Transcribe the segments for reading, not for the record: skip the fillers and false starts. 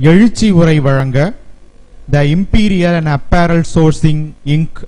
எழுச்சி உரை வழங்க the imperial and apparel sourcing inc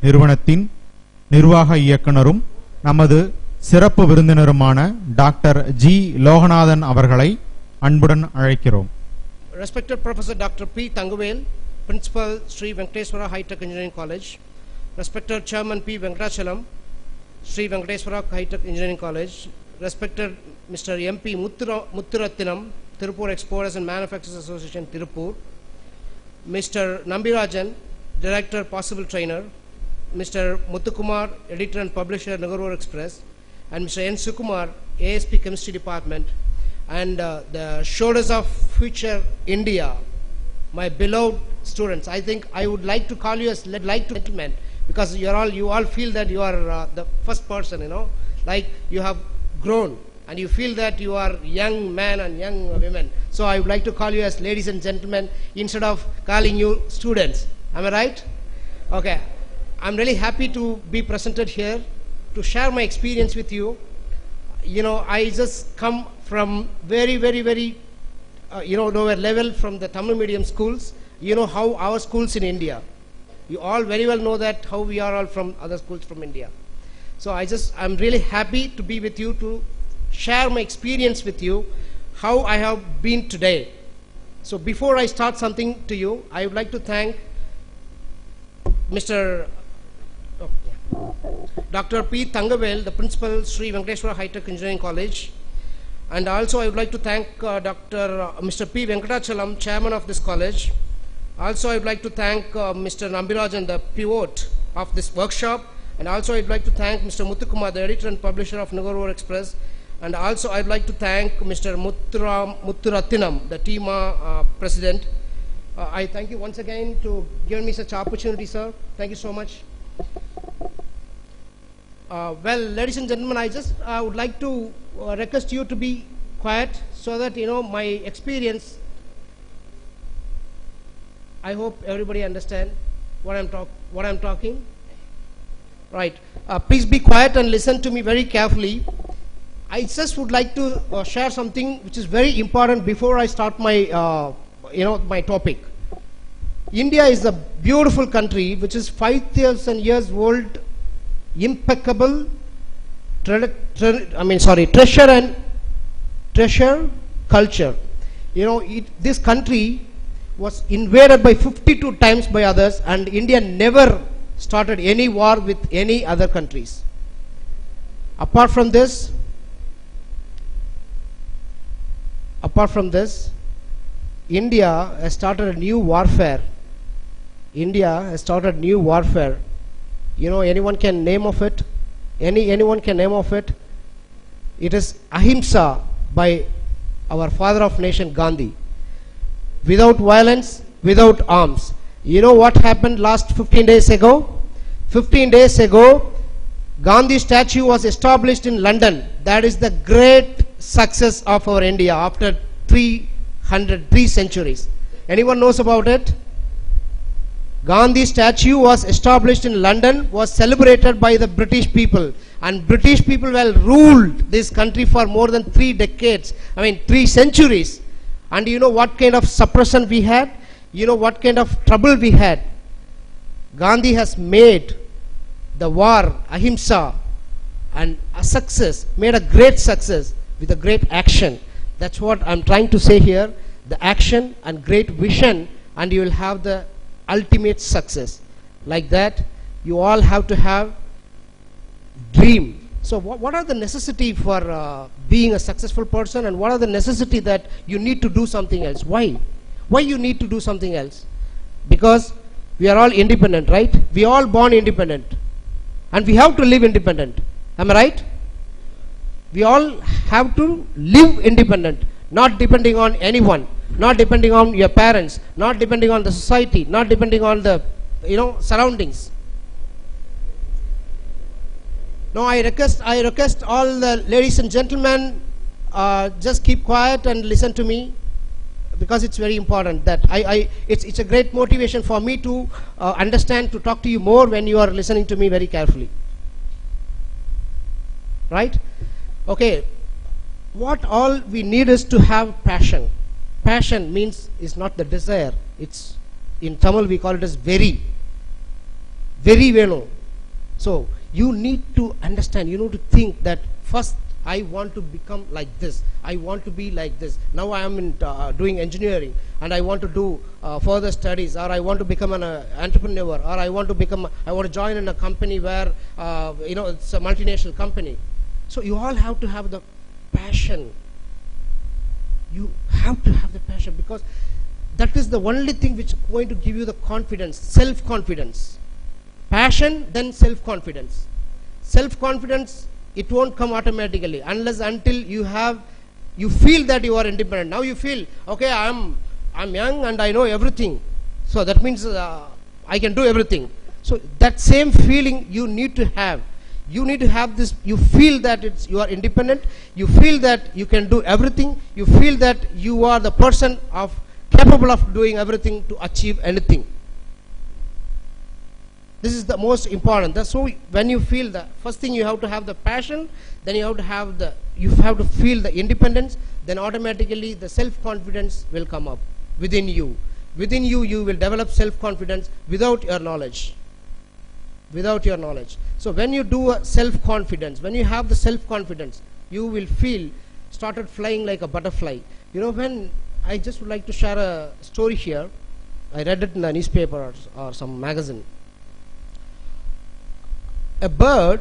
நிறுவனத்தின் நிர்வாக இயக்குனரும் நமது சிறப்பு விருந்தினருமான டாக்டர் ஜி லோகநாதன் அவர்களை அன்புடன் அழைக்கிறோம். Respected Professor Dr. P. Thanguvel, Principal Sri Venkateswara High Tech Engineering College, Respected Chairman P. Venkatachalam, Sri Venkateswara High Tech Engineering College, Respected Mr. M.P. Muthurathinam, Tirupur Exporters and Manufacturers Association, Tirupur, Mr. Nambirajan, Director Possible Trainer, Mr. Muthukumar, Editor and Publisher, Nugarvour Express, and Mr. N. Sukumar, ASP Chemistry Department, and the shoulders of future India, my beloved students. I think I would like to call you as gentlemen, because you all feel that you are the first person, like you have grown and you feel that you are young men and young women. So I would like to call you as ladies and gentlemen instead of calling you students. Am I right? Okay. I'm really happy to be presented here to share my experience with you. I just come from very lower level from the Tamil medium schools. You know how our schools in India, you all very well know that how we are all from other schools from India. So I'm really happy to be with you to share my experience with you, how I have been today. So before I start something to you, I would like to thank Dr. P. Thanguvel, the Principal, Sri Venkateswara High Tech Engineering College, and also I would like to thank Mr. P. Venkatachalam, Chairman of this college. Also I would like to thank Mr. Nambirajan, the pivot of this workshop, and also I would like to thank Mr. Muthukumar, the Editor and Publisher of Nugarvour Express, and also I would like to thank Mr. Muthurathinam, the TEMA President. I thank you once again to give me such opportunity, sir. Thank you so much. Well, ladies and gentlemen, I just would like to request you to be quiet so that my experience. I hope everybody understand what I'm talking. Right. Please be quiet and listen to me very carefully. I just would like to share something which is very important before I start my my topic. India is a beautiful country which is 5,000 years old, impeccable treasure culture. This country was invaded by 52 times by others, and India never started any war with any other countries. Apart from this, India has started a new warfare. Anyone can name of it? Anyone can name of it? It is ahimsa by our father of nation Gandhi. Without violence, without arms. You know what happened last 15 days ago? 15 days ago, Gandhi statue was established in London. That is the great success of our India after 3 centuries. Anyone knows about it? Gandhi statue was established in London, was celebrated by the British people, and British people ruled this country for more than 3 centuries. And you know what kind of suppression we had? You know what kind of trouble we had? Gandhi has made the war, ahimsa, and a success, made a great success with a great action. That's what I'm trying to say here. The action and great vision, and you will have the ultimate success. Like that, you all have to have dream. So what are the necessity for being a successful person, and what are the necessity that you need to do something else? Why you need to do something else? Because we are all independent, right? We are all born independent, and we have to live independent. Am I right? We all have to live independent, not depending on anyone, not depending on your parents, not depending on the society, not depending on the surroundings. Now I request all the ladies and gentlemen, just keep quiet and listen to me, because it's very important that it's a great motivation for me to understand, to talk to you more when you are listening to me very carefully. Right? Okay. What all we need is to have passion. passion means is not the desire. It's in Tamil we call it as very veno. So you need to understand, you need to think that first I want to become like this, I want to be like this. Now I am doing engineering and I want to do further studies, or I want to become an entrepreneur, or I want to join in a company where it's a multinational company. So you all have to have the passion. You have to have the passion, because that is the only thing which is going to give you the confidence, self-confidence. Passion, then self-confidence. Self-confidence, it won't come automatically unless until you feel that you are independent. Now you feel, okay, I'm young and I know everything, so that means I can do everything. So that same feeling you need to have. You need to have this. You feel that you are independent. You feel that you can do everything. You feel that you are the person capable of doing everything to achieve anything. This is the most important. So when you feel the first thing, you have to have the passion, then you have to feel the independence, then automatically the self-confidence will come up within you. Within you, you will develop self-confidence without your knowledge. Without your knowledge. So when you do self-confidence, when you have the self-confidence, you will feel started flying like a butterfly. When I just would like to share a story here. I read it in the newspaper or some magazine. A bird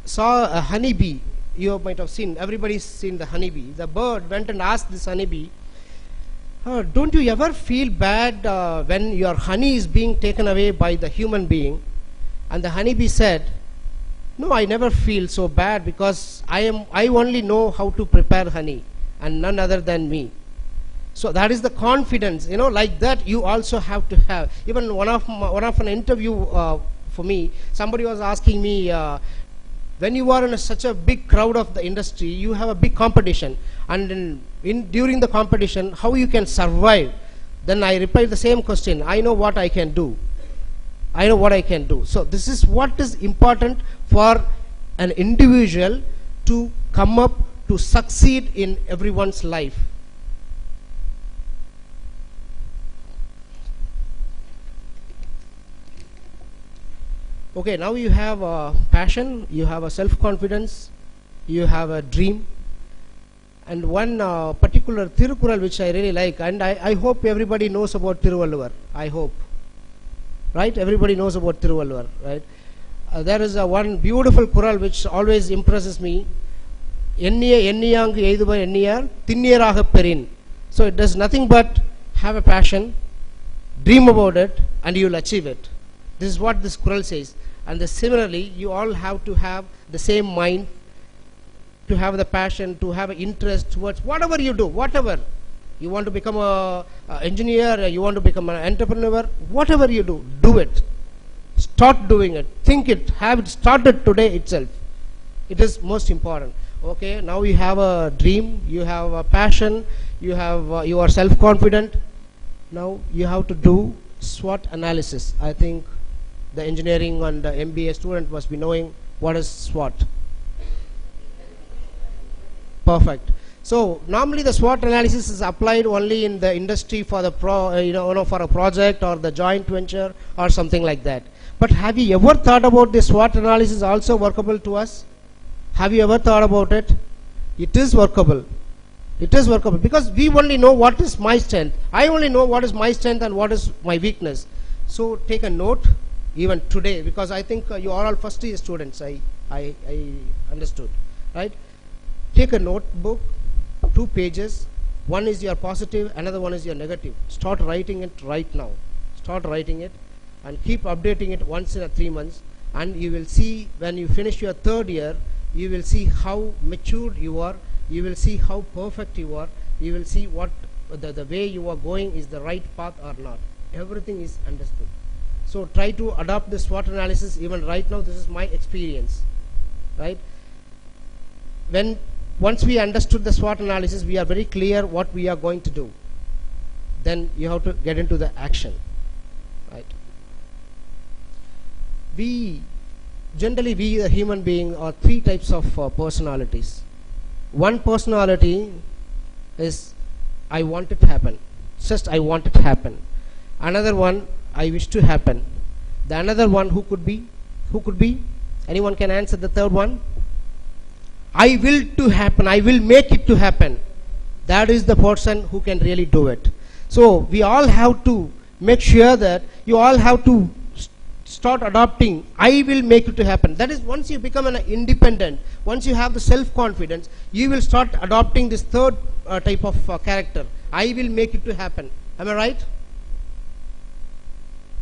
saw a honeybee. You might have seen, everybody's seen the honeybee. The bird went and asked this honeybee, don't you ever feel bad when your honey is being taken away by the human being? And the honeybee said, no, I never feel so bad, because I only know how to prepare honey and none other than me. So that is the confidence, like that you also have to have. Even one of an interview for me, somebody was asking me, when you are in such a big crowd of the industry, you have a big competition, and during the competition, how you can survive? Then I replied the same question, I know what I can do. I know what I can do. So this is what is important for an individual to come up to succeed in everyone's life. Okay, now you have a passion, you have a self-confidence, you have a dream, and one particular Tirukural which I really like, and I hope everybody knows about Tiruvalluvar. I hope, right? Everybody knows about Tiruvalluvar, right? There is one beautiful Kural which always impresses me. So it does nothing but have a passion, dream about it, and you will achieve it. This is what this Kural says. And similarly, you all have to have the same mind, to have the passion, to have an interest towards whatever you do, whatever. You want to become an engineer, you want to become an entrepreneur, whatever you do, do it. Start doing it, think it, have it started today itself. It is most important. Okay, now you have a dream, you have a passion, you are self-confident. Now you have to do SWOT analysis. I think the engineering and the MBA student must be knowing what is SWOT. Perfect. So normally the SWOT analysis is applied only in the industry for the for a project or the joint venture or something like that. But have you ever thought about this SWOT analysis also workable to us? Have you ever thought about it? It is workable. It is workable, because we only know what is my strength. I only know what is my strength and what is my weakness. So take a note even today, because I think you are all first year students. I understood, right? Take a notebook, 2 pages. One is your positive, another one is your negative. Start writing it right now. Start writing it and keep updating it once in 3 months, and you will see when you finish your 3rd year, you will see how matured you are, you will see how perfect you are, you will see what the way you are going is the right path or not. Everything is understood. So try to adopt this SWOT analysis even right now. This is my experience, right? Once we understood the SWOT analysis, we are very clear what we are going to do. Then you have to get into the action, right? Generally, we the human being are 3 types of personalities. One personality is I want it to happen. Just I want it to happen. Another one, I wish to happen. The another one, who could be? Who could be? Anyone can answer the third one? I will to happen. I will make it to happen. That is the person who can really do it. So we all have to make sure that you all have to start adopting, I will make it to happen. That is, once you become an independent, once you have the self-confidence, you will start adopting this third type of character. I will make it to happen. Am I right?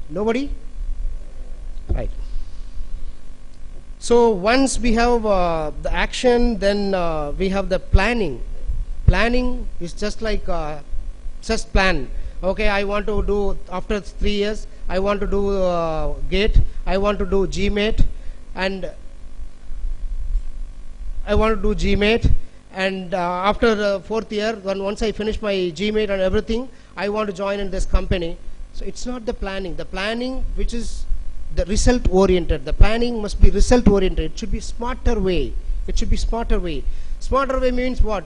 Nobody? Right. So once we have the action, then we have the planning. Planning is just like just plan. Okay, I want to do after 3 years. I want to do GATE. I want to do GMAT, and I want to do GMAT. And after the 4th year, once I finish my GMAT and everything, I want to join in this company. So it's not the planning. The planning, which is the result oriented. The planning must be result oriented. It should be smarter way. It should be smarter way. Smarter way means what?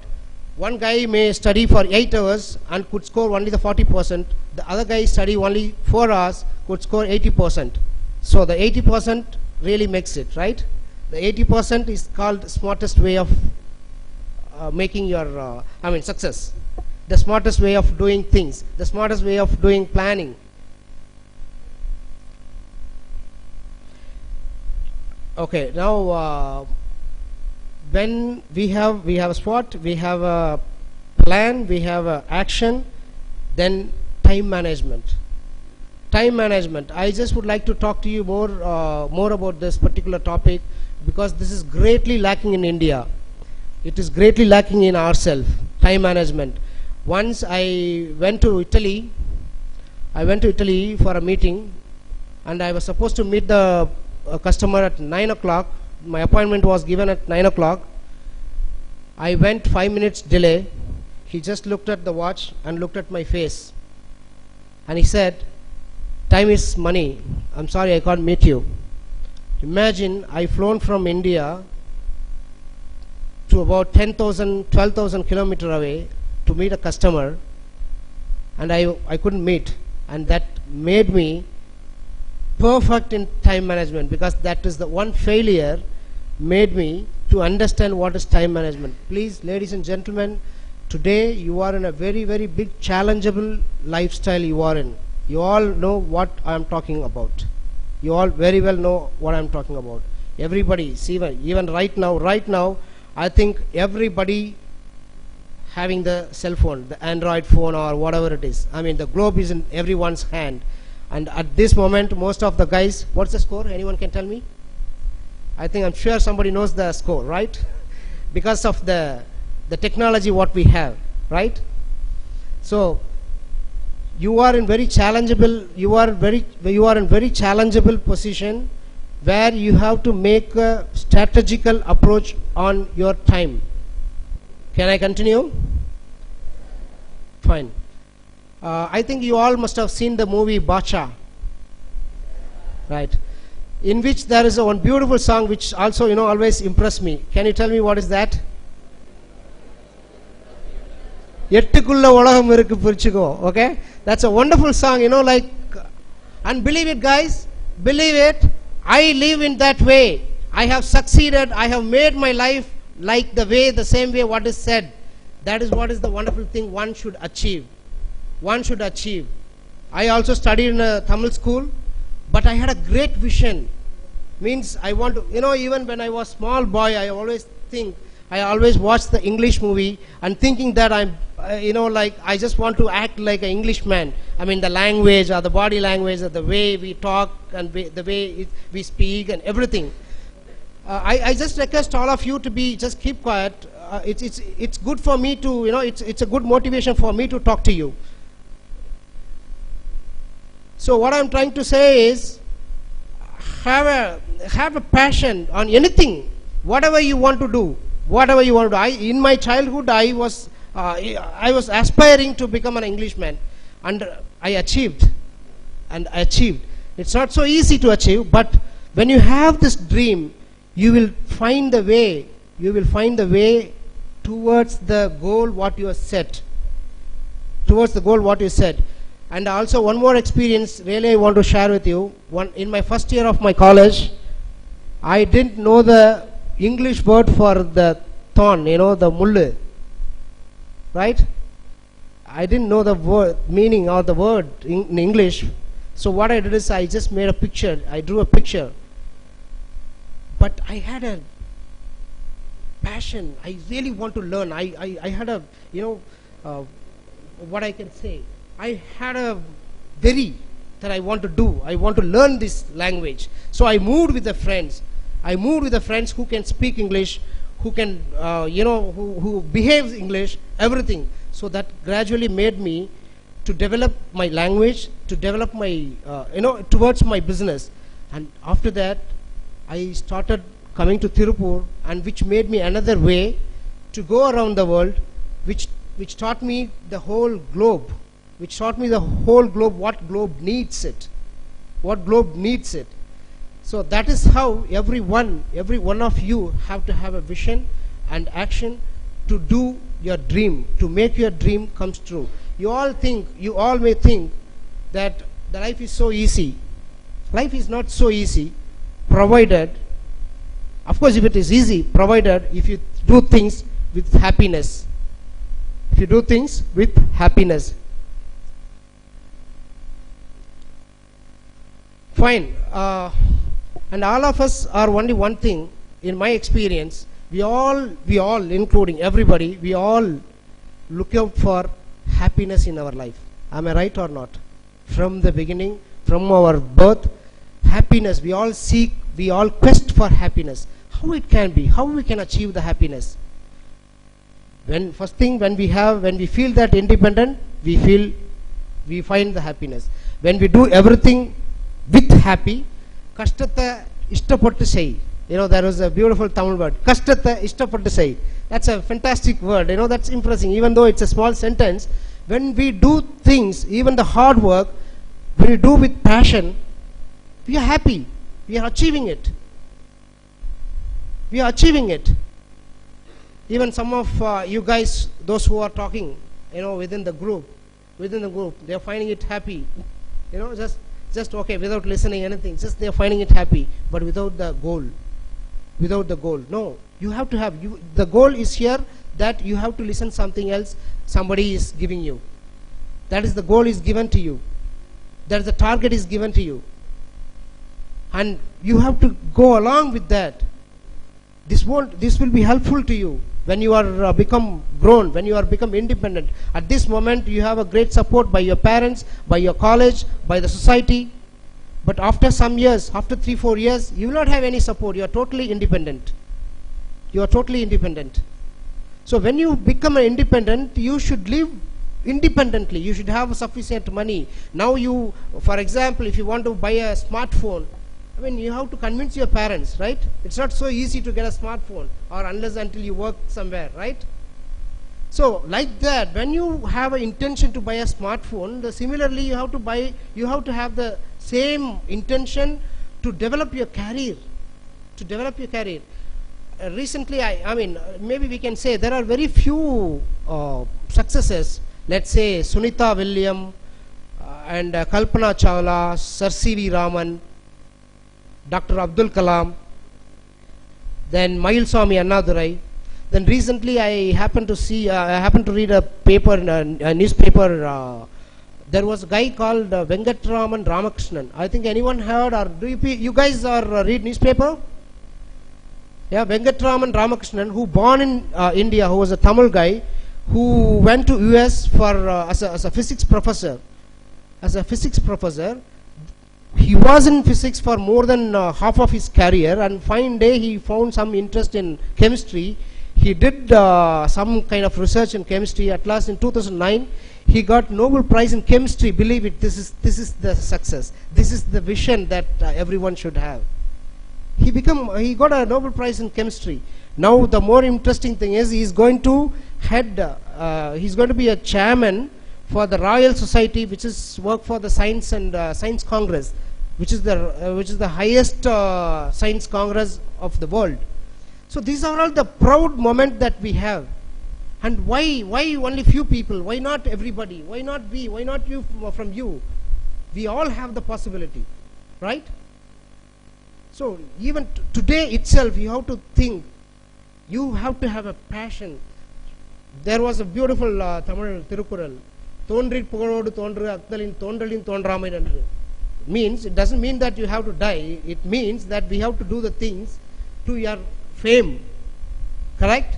One guy may study for 8 hours and could score only the 40%. The other guy study only 4 hours, could score 80%. So the 80% really makes it, right? The 80% is called smartest way of making your, success. The smartest way of doing things. The smartest way of doing planning. Okay, now when we have a SWOT, we have a plan, we have a action, then time management. Time management. I just would like to talk to you more about this particular topic, because this is greatly lacking in India. It is greatly lacking in ourselves. Time management. Once I went to Italy. I went to Italy for a meeting, and I was supposed to meet the customer at 9 o'clock. My appointment was given at 9 o'clock. I went 5 minutes delay. He just looked at the watch and looked at my face, and he said, time is money. I'm sorry, I can't meet you. Imagine, I flown from India to about 10,000, 12,000 kilometers away to meet a customer, and I couldn't meet. And that made me perfect in time management, because that is the one failure made me to understand what is time management. Please, ladies and gentlemen, today you are in a very, very big challengeable lifestyle you are in. You all know what I am talking about. You all very well know what I am talking about. Everybody, see, even right now, I think everybody having the cell phone, the Android phone or whatever it is. I mean, the globe is in everyone's hand. And at this moment, most of the guys, what's the score? Anyone can tell me? I'm sure somebody knows the score, right? Because of the technology what we have, right? So you are in very challengeable, you are in very challengeable position, where you have to make a strategical approach on your time. Can I continue? Fine. I think you all must have seen the movie Bacha, right? In which there is one beautiful song which also, always impressed me. Can you tell me what is that? Okay? That's a wonderful song, and believe it, guys, believe it, I live in that way. I have succeeded, I have made my life like the same way what is said. That is what is the wonderful thing one should achieve. One should achieve. I also studied in a Tamil school, but I had a great vision. Means I want to, even when I was small boy, I always watched the English movie and thinking that I'm, I just want to act like an Englishman. I mean, the language or the body language or the way we talk and the way we speak and everything. I just request all of you to just keep quiet. It's good for me to, it's a good motivation for me to talk to you. So what I'm trying to say is, have a passion on anything, whatever you want to do, whatever you want to do. In my childhood, I was aspiring to become an Englishman, and I achieved. It's not so easy to achieve, but when you have this dream, you will find the way. You will find the way towards the goal what you have set. towards the goal what you said. And also one more experience really I want to share with you. In my first year of my college, I didn't know the English word for the thorn, you know, the mulle, right? I didn't know the word meaning or the word in English. So what I did is I just made a picture. I drew a picture. But I had a passion. I really want to learn. I had a, you know, what I can say. I had a very that I want to do. I want to learn this language. So I moved with the friends. I moved with the friends who can speak English, who can, you know, who behaves English, everything. So that gradually made me to develop my language, to develop my, you know, towards my business. And after that, I started coming to Tirupur, and which made me another way to go around the world, which taught me the whole globe. Which taught me the whole globe, what globe needs it. What globe needs it. So that is how every one of you have to have a vision and action to do your dream, to make your dream comes true. You all may think that the life is so easy. Life is not so easy, provided, of course if it is easy, provided if you do things with happiness. If you do things with happiness. Fine. And all of us are only one thing. In my experience, we all, including everybody, we all look out for happiness in our life. Am I right or not? From the beginning, from our birth, happiness. We all seek, we all quest for happiness. How it can be? How we can achieve the happiness? First thing, when we feel that independent, we find the happiness. When we do everything with happy, kashtata ishtapattu sei. You know, there was a beautiful Tamil word, kashtata ishtapattu sei. That's a fantastic word. You know, that's impressing. Even though it's a small sentence, when we do things, even the hard work, when we do with passion, we are happy. We are achieving it. We are achieving it. Even some of you guys, those who are talking, you know, within the group, they are finding it happy. You know, just okay, without listening anything, just they are finding it happy, but without the goal. Without the goal. No, you have to have, the goal is here that you have to listen something else somebody is giving you. That is the goal is given to you. That is the target is given to you. And you have to go along with that. This will be helpful to you when you are become grown, when you are become independent. At this moment you have a great support by your parents, by your college, by the society. But after some years, after 3-4 years, you will not have any support. You are totally independent. You are totally independent. So when you become an independent, you should live independently. You should have sufficient money. Now you, for example, if you want to buy a smartphone, I mean, you have to convince your parents, right? It's not so easy to get a smartphone, or unless until you work somewhere, right? So like that, when you have an intention to buy a smartphone, similarly you have to have the same intention to develop your career. To develop your career. Recently, I mean, maybe we can say there are very few successes. Let's say Sunita Williams and Kalpana Chawla, Sir C.V. Raman, Dr. Abdul Kalam, then Mayilswamy Annadurai. Then recently I happened to read a paper, a newspaper. There was a guy called Venkatraman Ramakrishnan. I think anyone heard, or do you guys read newspaper? Yeah, Venkatraman Ramakrishnan, who born in India, who was a Tamil guy, who went to US for as a physics professor. As a physics professor, he was in physics for more than half of his career, and fine day he found some interest in chemistry. He did some kind of research in chemistry. At last in 2009, he got Nobel Prize in chemistry. Believe it, this is the success. This is the vision that everyone should have. He got a Nobel Prize in chemistry. Now the more interesting thing is he's going to be a chairman for the Royal Society, which is work for the Science and Science Congress, which is the highest science congress of the world. So these are all the proud moment that we have. And why only few people? Why not everybody? Why not we? Why not you from you? We all have the possibility, right? So even today itself, you have to think. You have to have a passion. There was a beautiful Tamil Tirukural. Thondrit pugarodu thondru akdalin thondalin thondramai nandru. Means, it doesn't mean that you have to die. It means that we have to do the things to your fame. Correct?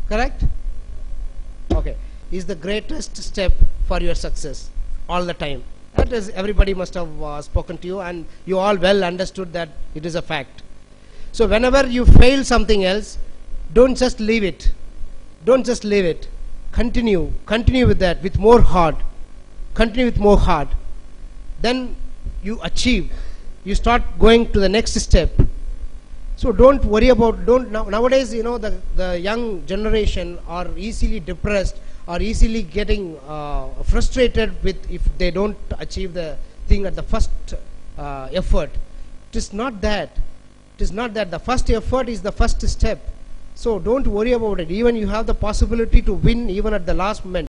Correct? Okay. Is the greatest step for your success all the time. That is, everybody must have spoken to you, and you all well understood that it is a fact. So whenever you fail something else, don't just leave it. Don't just leave it. Continue with that, with more heart. Continue with more heart. Then you achieve. You start going to the next step. So don't worry about, nowadays, you know, the young generation are easily depressed or easily getting frustrated with if they don't achieve the thing at the first effort. It is not that. It is not that. The first effort is the first step. So don't worry about it. Even you have the possibility to win even at the last moment.